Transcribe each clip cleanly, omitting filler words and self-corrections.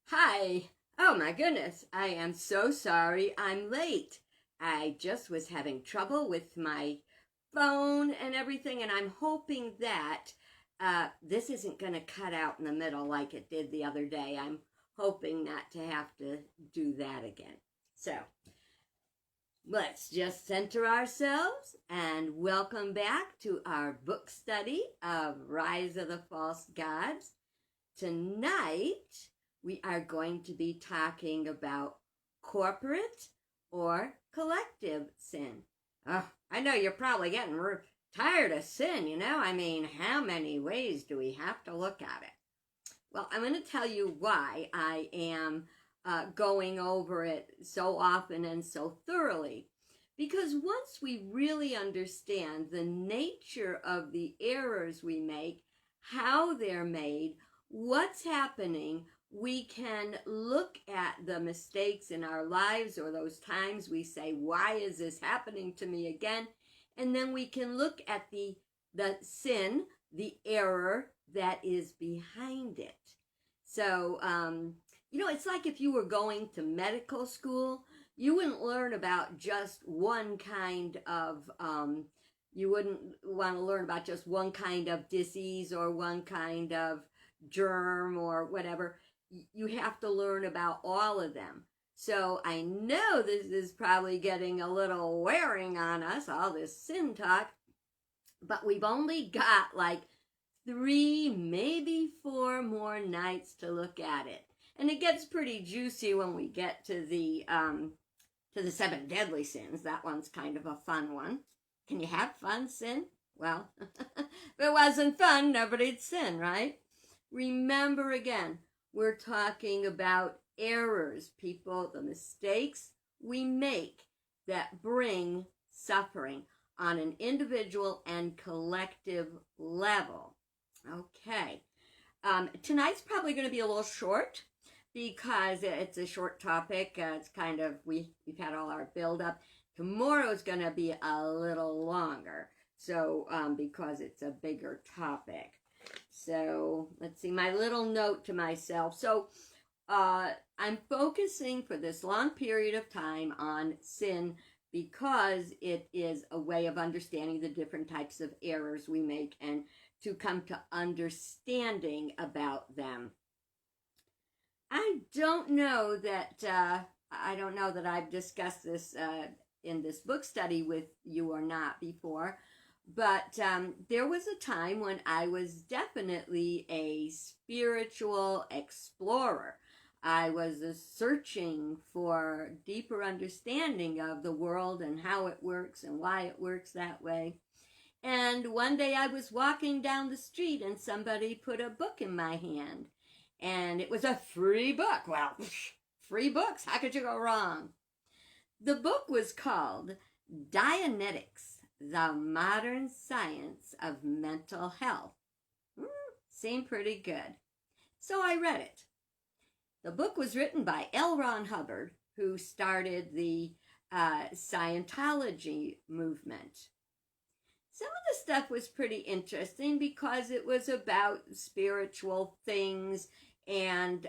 Hi. Oh my goodness. I am so sorry I'm late. I just was having trouble with my phone and everything, and I'm hoping that this isn't going to cut out in the middle like it did the other day. I'm hoping not to have to do that again. So let's just center ourselves and welcome back to our book study of Rise of the False Gods. Tonight, we are going to be talking about corporate or collective sin. Oh, I know you're probably getting tired of sin, I mean, how many ways do we have to look at it? Well, I'm going to tell you why I am going over it so often and so thoroughly. Because once we really understand the nature of the errors we make, how they're made, what's happening, we can look at the mistakes in our lives or those times we say, why is this happening to me again? And then we can look at the sin, the error that is behind it. So, it's like if you were going to medical school, you wouldn't learn about just one kind of, you wouldn't want to learn about just one kind of disease or one kind of germ or whatever. You have to learn about all of them. So I know this is probably getting a little wearing on us, all this sin talk, but we've only got like 3, maybe 4 more nights to look at it. And it gets pretty juicy when we get to the 7 deadly sins. That one's kind of a fun one. Can you have fun, sin? Well, if it wasn't fun, nobody'd sin, right? Remember again, we're talking about errors, people, the mistakes we make that bring suffering on an individual and collective level. Okay. Tonight's probably going to be a little short because it's a short topic. It's kind of, we've had all our build up. Tomorrow's going to be a little longer. So, because it's a bigger topic. So, let's see, my little note to myself. So, I'm focusing for this long period of time on sin because it is a way of understanding the different types of errors we make and to come to understanding about them. I don't know that I've discussed this in this book study with you or not before, but there was a time when I was definitely a spiritual explorer. I was searching for deeper understanding of the world and how it works and why it works that way. And one day I was walking down the street and somebody put a book in my hand. And it was a free book. Well, free books. How could you go wrong? The book was called Dianetics, the Modern Science of Mental Health. Seemed pretty good. So I read it. The book was written by L. Ron Hubbard, who started the Scientology movement. Some of the stuff was pretty interesting because it was about spiritual things and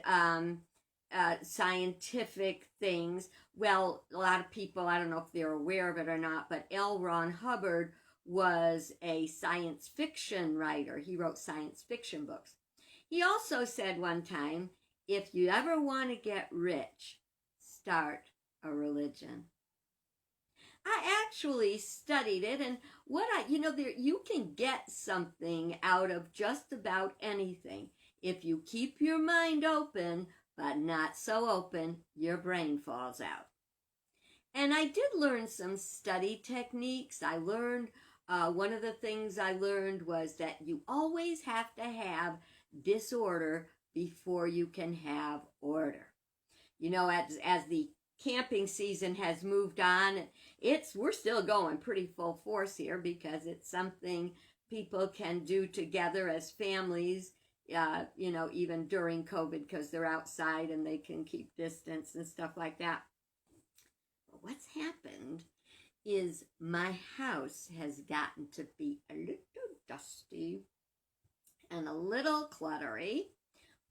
scientific things. Well, a lot of people, I don't know if they're aware of it or not, but L. Ron Hubbard was a science fiction writer. He wrote science fiction books. He also said one time, if you ever want to get rich, start a religion. I actually studied it, and you can get something out of just about anything. If you keep your mind open, but not so open, your brain falls out. And I did learn some study techniques. I learned, one of the things I learned was that you always have to have disorder before you can have order. As the camping season has moved on, we're still going pretty full force here because it's something people can do together as families, even during COVID because they're outside and they can keep distance and stuff like that. But what's happened is my house has gotten to be a little dusty and a little cluttery.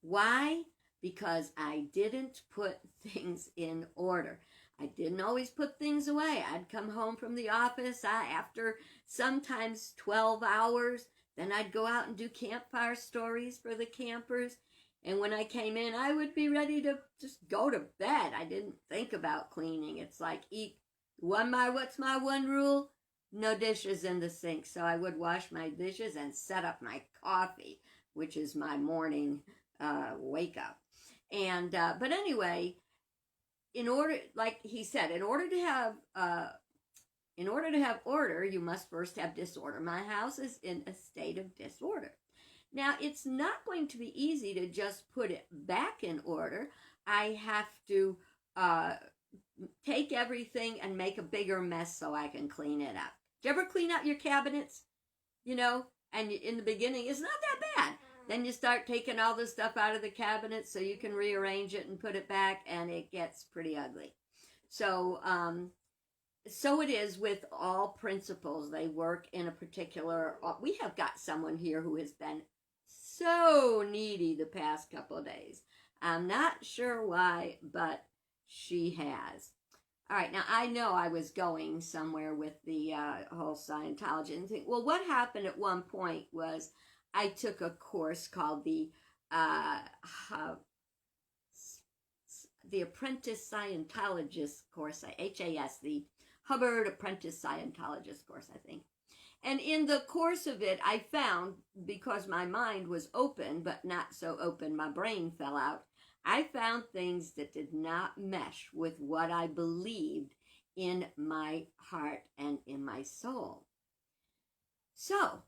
Why? because I didn't put things in order. I didn't always put things away. I'd come home from the office after sometimes 12 hours. Then I'd go out and do campfire stories for the campers. And when I came in, I would be ready to just go to bed. I didn't think about cleaning. It's like, what's my one rule? No dishes in the sink. So I would wash my dishes and set up my coffee, which is my morning wake up. And but anyway, like he said, in order to have order, you must first have disorder. My house is in a state of disorder. Now, it's not going to be easy to just put it back in order. I have to take everything and make a bigger mess so I can clean it up. Do you ever clean out your cabinets? And in the beginning, it's not that bad. Then you start taking all the stuff out of the cabinet so you can rearrange it and put it back, and it gets pretty ugly. So it is with all principles. They work in a particular... We have got someone here who has been so needy the past couple of days. I'm not sure why, but she has. All right, now I know I was going somewhere with the whole Scientology and think, well, what happened at one point was I took a course called the Apprentice Scientologist course, HAS, the Hubbard Apprentice Scientologist course, I think. And in the course of it, I found, because my mind was open, but not so open, my brain fell out, I found things that did not mesh with what I believed in my heart and in my soul. So,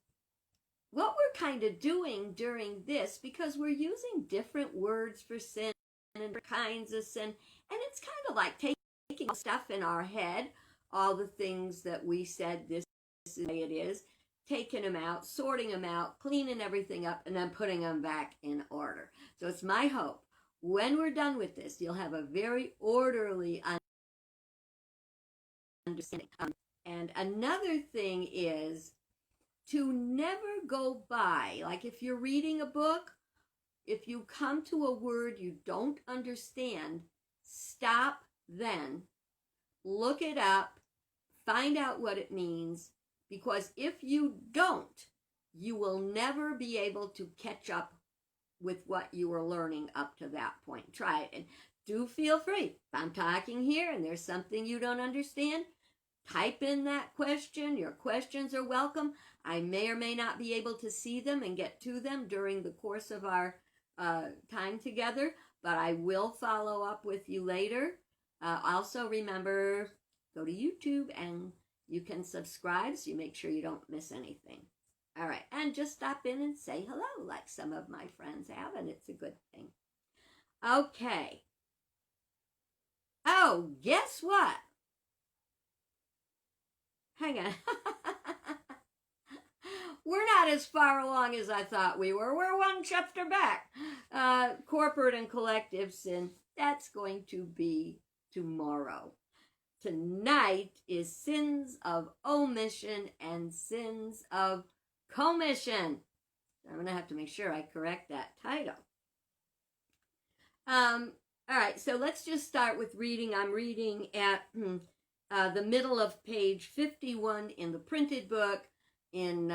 what we're kind of doing during this, because we're using different words for sin and different kinds of sin, and it's kind of like taking stuff in our head, all the things that we said this is the way it is, taking them out, sorting them out, cleaning everything up, and then putting them back in order. So it's my hope, when we're done with this, you'll have a very orderly understanding. And another thing is to never go by, like if you're reading a book, if you come to a word you don't understand, stop then, look it up, find out what it means, because if you don't, you will never be able to catch up with what you were learning up to that point. Try it, and do feel free. If I'm talking here and there's something you don't understand, type in that question. Your questions are welcome. I may or may not be able to see them and get to them during the course of our time together, but I will follow up with you later. Also remember, go to YouTube and you can subscribe so you make sure you don't miss anything. All right, and just stop in and say hello like some of my friends have, and it's a good thing. Okay. Oh, guess what? Hang on. We're not as far along as I thought we were. We're one chapter back. Corporate and collective sin, that's going to be tomorrow. Tonight is sins of omission and sins of commission. I'm going to have to make sure I correct that title. All right, so let's just start with reading. I'm reading at the middle of page 51 in the printed book. In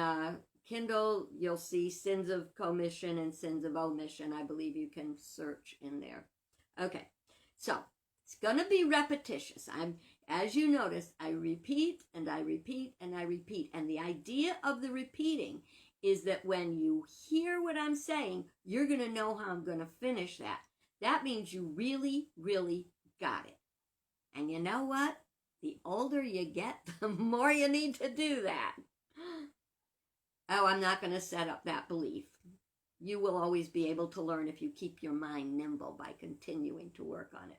Kindle, you'll see sins of commission and sins of omission. I believe you can search in there. Okay, so it's going to be repetitious. As you notice, I repeat and I repeat and I repeat. And the idea of the repeating is that when you hear what I'm saying, you're going to know how I'm going to finish that. That means you really, really got it. And you know what? The older you get, the more you need to do that. Oh, I'm not going to set up that belief. You will always be able to learn if you keep your mind nimble by continuing to work on it.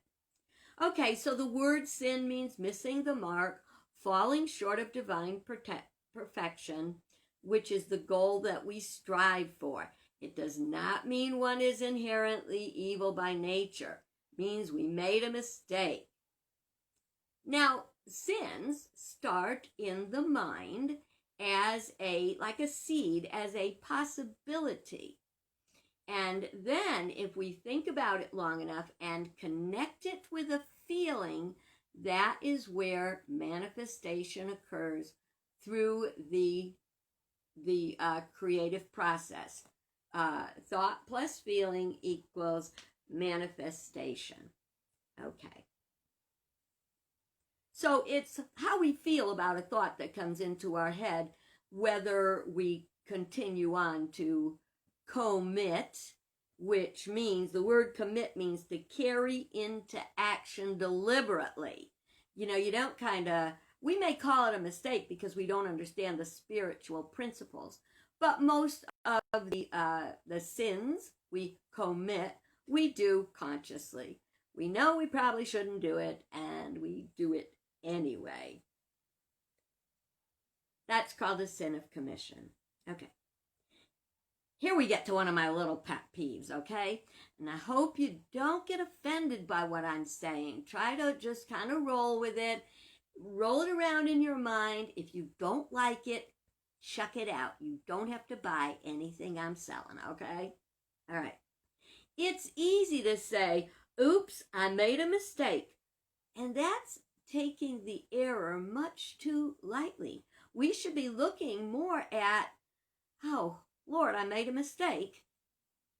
Okay, so the word sin means missing the mark, falling short of divine perfection, which is the goal that we strive for. It does not mean one is inherently evil by nature. It means we made a mistake. Now, sins start in the mind as like a seed, as a possibility. And then if we think about it long enough and connect it with a feeling, that is where manifestation occurs through the creative process. Thought plus feeling equals manifestation. Okay. So it's how we feel about a thought that comes into our head, whether we continue on to commit, which means the word commit means to carry into action deliberately. You know, you don't we may call it a mistake because we don't understand the spiritual principles, but most of the sins we commit, we do consciously. We know we probably shouldn't do it, and we do it anyway. That's called a sin of commission. Okay. Here we get to one of my little pet peeves, okay? And I hope you don't get offended by what I'm saying. Try to just kind of roll with it. Roll it around in your mind. If you don't like it, chuck it out. You don't have to buy anything I'm selling, okay? All right. It's easy to say, oops, I made a mistake. And that's taking the error much too lightly. We should be looking more at, oh, Lord, I made a mistake.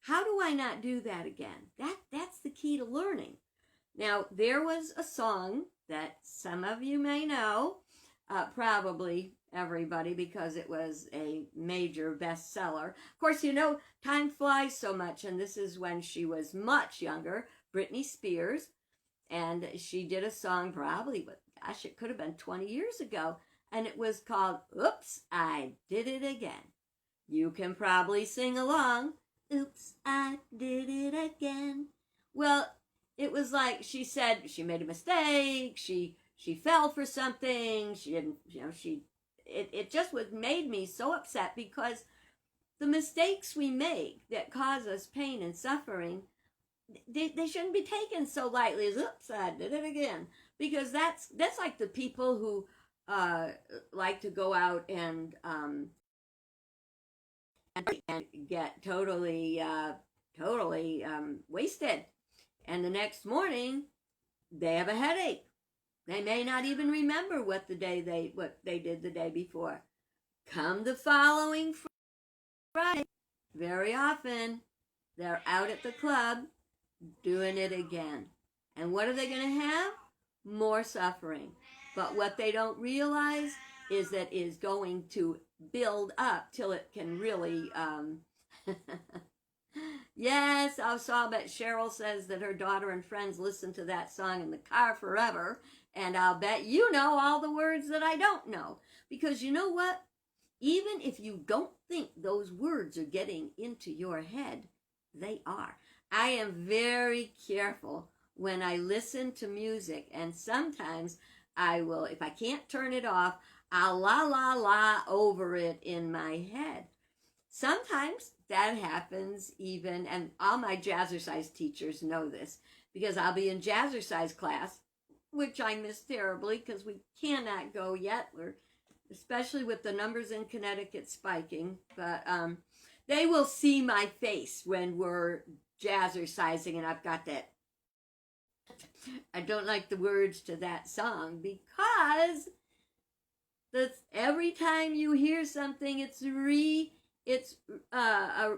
How do I not do that again? That's the key to learning. Now, there was a song that some of you may know, probably everybody, because it was a major bestseller. Of course, you know, time flies so much, and this is when she was much younger, Britney Spears, and she did a song probably, gosh, it could have been 20 years ago, and it was called, Oops, I Did It Again. You can probably sing along. Oops, I did it again. Well, it was like she said she made a mistake. She fell for something. She didn't, it just made me so upset because the mistakes we make that cause us pain and suffering, they shouldn't be taken so lightly as, oops, I did it again. Because that's like the people who like to go out and get totally wasted. And the next morning, they have a headache. They may not even remember what they did the day before. Come the following Friday, very often, they're out at the club doing it again. And what are they going to have? More suffering. But what they don't realize is that it is going to build up till it can really yes, I saw that Cheryl says that her daughter and friends listen to that song in the car forever, and I'll bet you know all the words that I don't know, because you know what, even if you don't think those words are getting into your head, they are. I am very careful when I listen to music, and sometimes I will, if I can't turn it off, I'll la over it in my head. Sometimes that happens even, and all my jazzercise teachers know this, because I'll be in jazzercise class, which I miss terribly because we cannot go yet. We're, especially with the numbers in Connecticut spiking, but they will see my face when we're jazzercising, and I've got that. I don't like the words to that song because every time you hear something, it's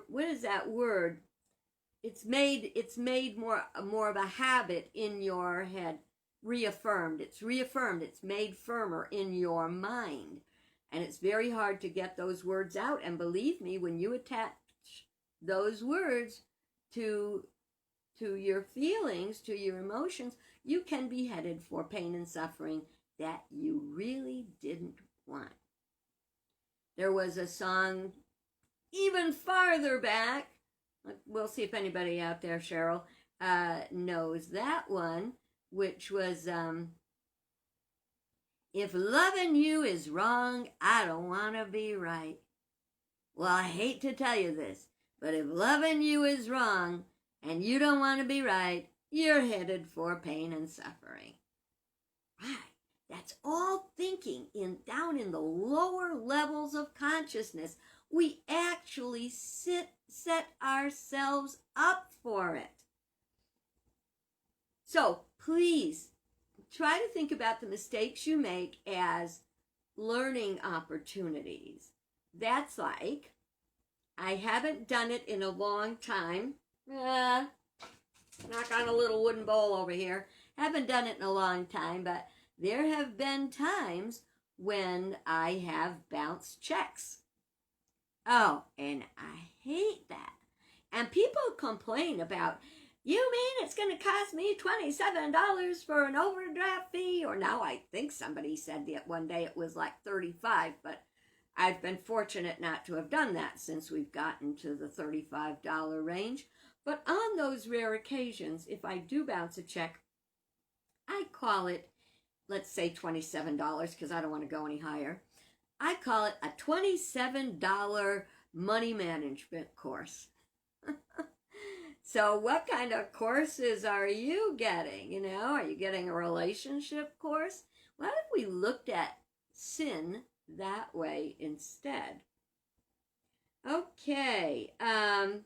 what is that word? It's made more of a habit in your head. Reaffirmed. It's reaffirmed. It's made firmer in your mind. And it's very hard to get those words out. And believe me, when you attach those words to your feelings, to your emotions, you can be headed for pain and suffering that you really didn't want. There was a song even farther back. We'll see if anybody out there, Cheryl, knows that one, which was, if loving you is wrong, I don't want to be right. Well, I hate to tell you this, but if loving you is wrong and you don't want to be right, you're headed for pain and suffering. Right. That's all thinking down in the lower levels of consciousness. We actually sit set ourselves up for it. So please try to think about the mistakes you make as learning opportunities. That's like, I haven't done it in a long time. Knock on a little wooden bowl over here. Haven't done it in a long time, but there have been times when I have bounced checks. Oh, and I hate that. And people complain about, you mean it's going to cost me $27 for an overdraft fee? Or now I think somebody said that one day it was like $35, but I've been fortunate not to have done that since we've gotten to the $35 range. But on those rare occasions, if I do bounce a check, I call it, let's say $27 because I don't want to go any higher. I call it a $27 money management course. So what kind of courses are you getting? You know, are you getting a relationship course? What if we looked at sin that way instead? Okay. All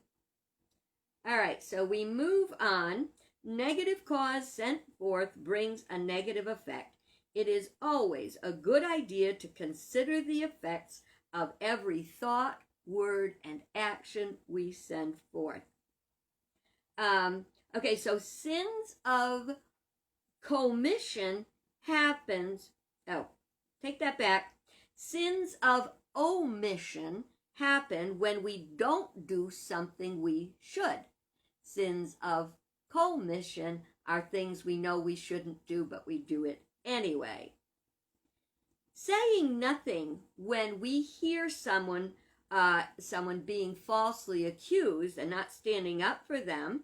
right, so we move on. Negative cause sent forth brings a negative effect. It is always a good idea to consider the effects of every thought, word, and action we send forth. Okay, so sins of commission happens. Oh, take that back. Sins of omission happen when we don't do something we should. Sins of commission are things we know we shouldn't do, but we do it anyway. Saying nothing when we hear someone being falsely accused and not standing up for them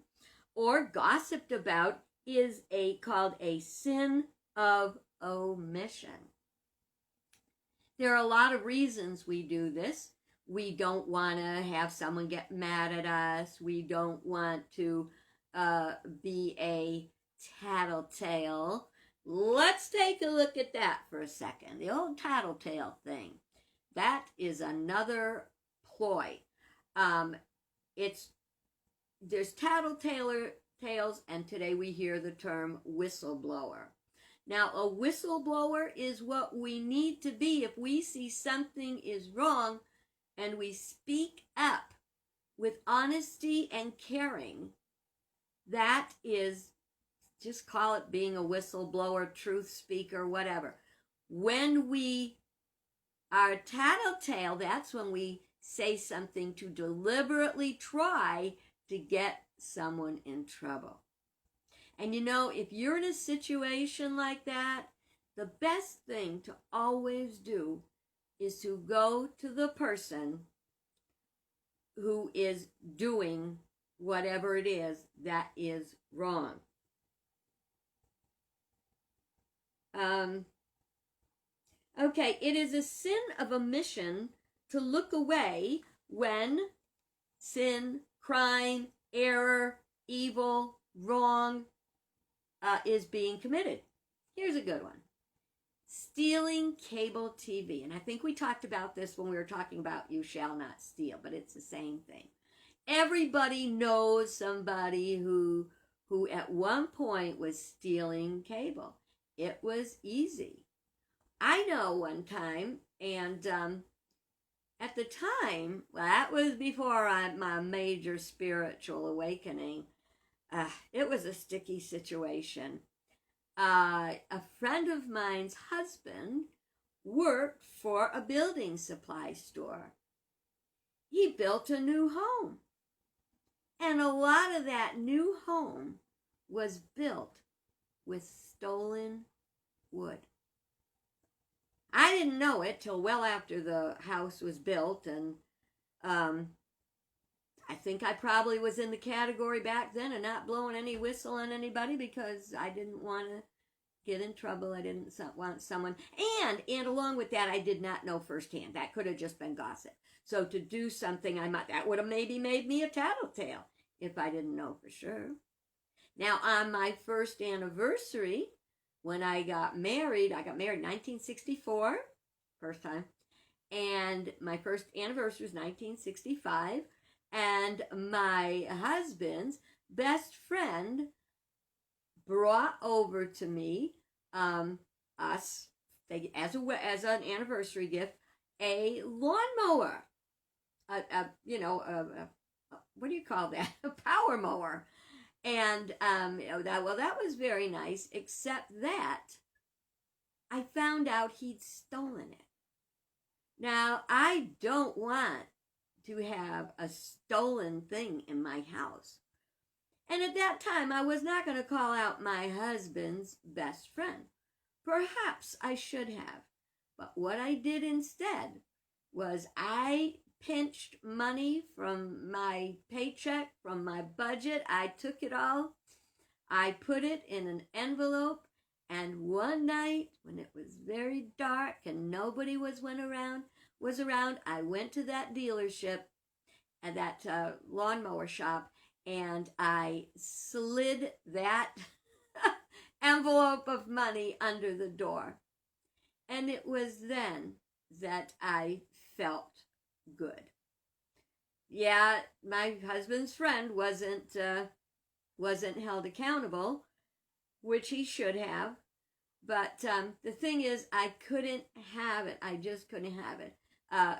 or gossiped about is called a sin of omission. There are a lot of reasons we do this. We don't want to have someone get mad at us. We don't want to be a tattletale. Let's take a look at that for a second. The old tattletale thing. That is another ploy. There's tattletales, and today we hear the term whistleblower. Now, a whistleblower is what we need to be if we see something is wrong and we speak up with honesty and caring. That is, just call it being a whistleblower, truth speaker, whatever. When we are tattletale, that's when we say something to deliberately try to get someone in trouble. And you know, if you're in a situation like that, the best thing to always do is to go to the person who is doing whatever it is that is wrong. Okay, it is a sin of omission to look away when sin, crime, error, evil, wrong is being committed. Here's a good one. Stealing cable TV. And I think we talked about this when we were talking about you shall not steal, but it's the same thing. Everybody knows somebody who at one point was stealing cable. It was easy. I know one time, and at the time, well, that was before my major spiritual awakening. It was a sticky situation. A friend of mine's husband worked for a building supply store. He built a new home. And a lot of that new home was built with stolen wood. I didn't know it till well after the house was built, and I think I probably was in the category back then of not blowing any whistle on anybody because I didn't want to get in trouble. I didn't want someone, and along with that, I did not know firsthand. That could have just been gossip. So to do something that would have maybe made me a tattletale if I didn't know for sure. Now, on my first anniversary, when I got married in 1964, first time, and my first anniversary was 1965, And my husband's best friend brought over to me, as an anniversary gift, a lawnmower, what do you call that? A power mower. And that was very nice, except that I found out he'd stolen it. Now, I don't want to have a stolen thing in my house. And at that time, I was not going to call out my husband's best friend. Perhaps I should have. But what I did instead was I pinched money from my paycheck, from my budget. I took it all. I put it in an envelope. And one night, when it was very dark and nobody was around, I went to that dealership at that lawnmower shop, and I slid that envelope of money under the door. And it was then that I felt good. Yeah, my husband's friend wasn't held accountable, which he should have. But the thing is, I couldn't have it. I just couldn't have it. Oh,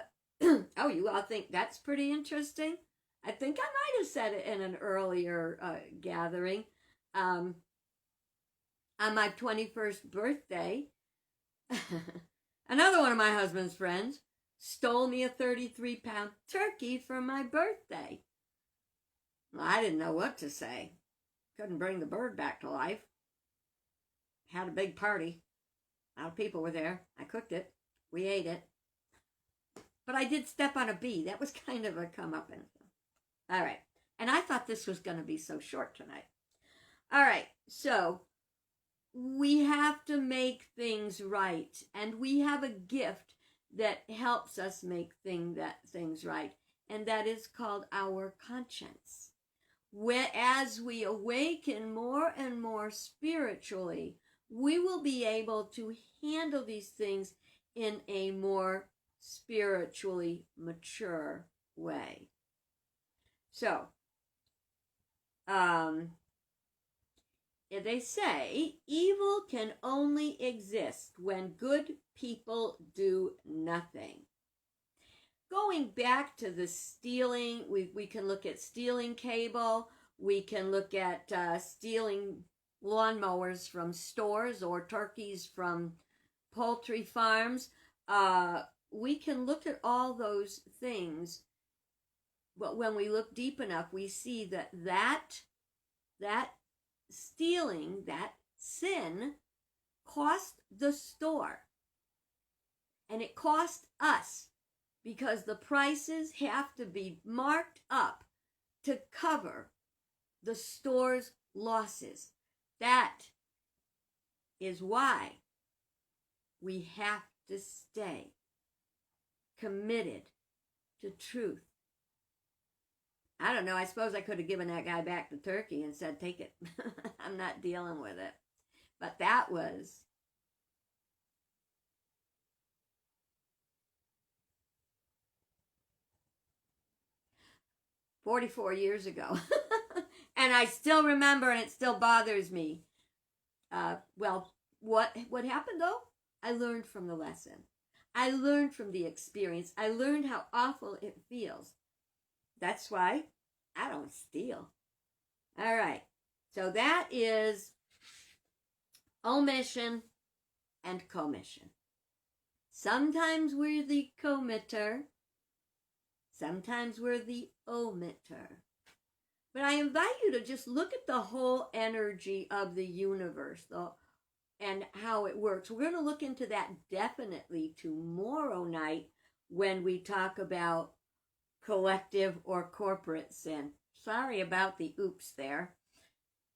you all think that's pretty interesting? I think I might have said it in an earlier gathering. On my 21st birthday, another one of my husband's friends stole me a 33-pound turkey for my birthday. Well, I didn't know what to say. Couldn't bring the bird back to life. Had a big party. A lot of people were there. I cooked it. We ate it. But I did step on a bee. That was kind of a comeuppance. All right. And I thought this was going to be so short tonight. All right. So we have to make things right. And we have a gift that helps us make things right. And that is called our conscience. As we awaken more and more spiritually, we will be able to handle these things in a more spiritually mature way. So, they say evil can only exist when good people do nothing. Going back to the stealing, we can look at stealing cable. We can look at stealing lawnmowers from stores or turkeys from poultry farms. We can look at all those things, but when we look deep enough, we see that stealing, that sin, cost the store. And it cost us, because the prices have to be marked up to cover the store's losses. That is why we have to stay committed to truth. I don't know, I suppose I could have given that guy back the turkey and said, take it. I'm not dealing with it. But that was $44 years ago. And I still remember, and it still bothers me. Well, what happened though? I learned from the lesson. I learned from the experience. I learned how awful it feels. That's why I don't steal. All right. So that is omission and commission. Sometimes we're the committer. Sometimes we're the omitter. But I invite you to just look at the whole energy of the universe and how it works. We're going to look into that definitely tomorrow night when we talk about collective or corporate sin. Sorry about the oops there.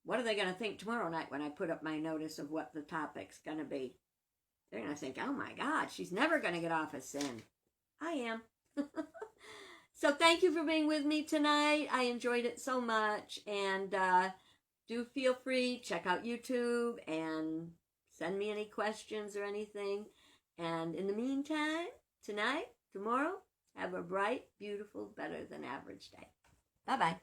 What are they going to think tomorrow night when I put up my notice of what the topic's going to be? They're going to think, oh my God, she's never going to get off of sin. I am. So thank you for being with me tonight. I enjoyed it so much. And do feel free, check out YouTube and send me any questions or anything. And in the meantime, tonight, tomorrow, have a bright, beautiful, better than average day. Bye-bye.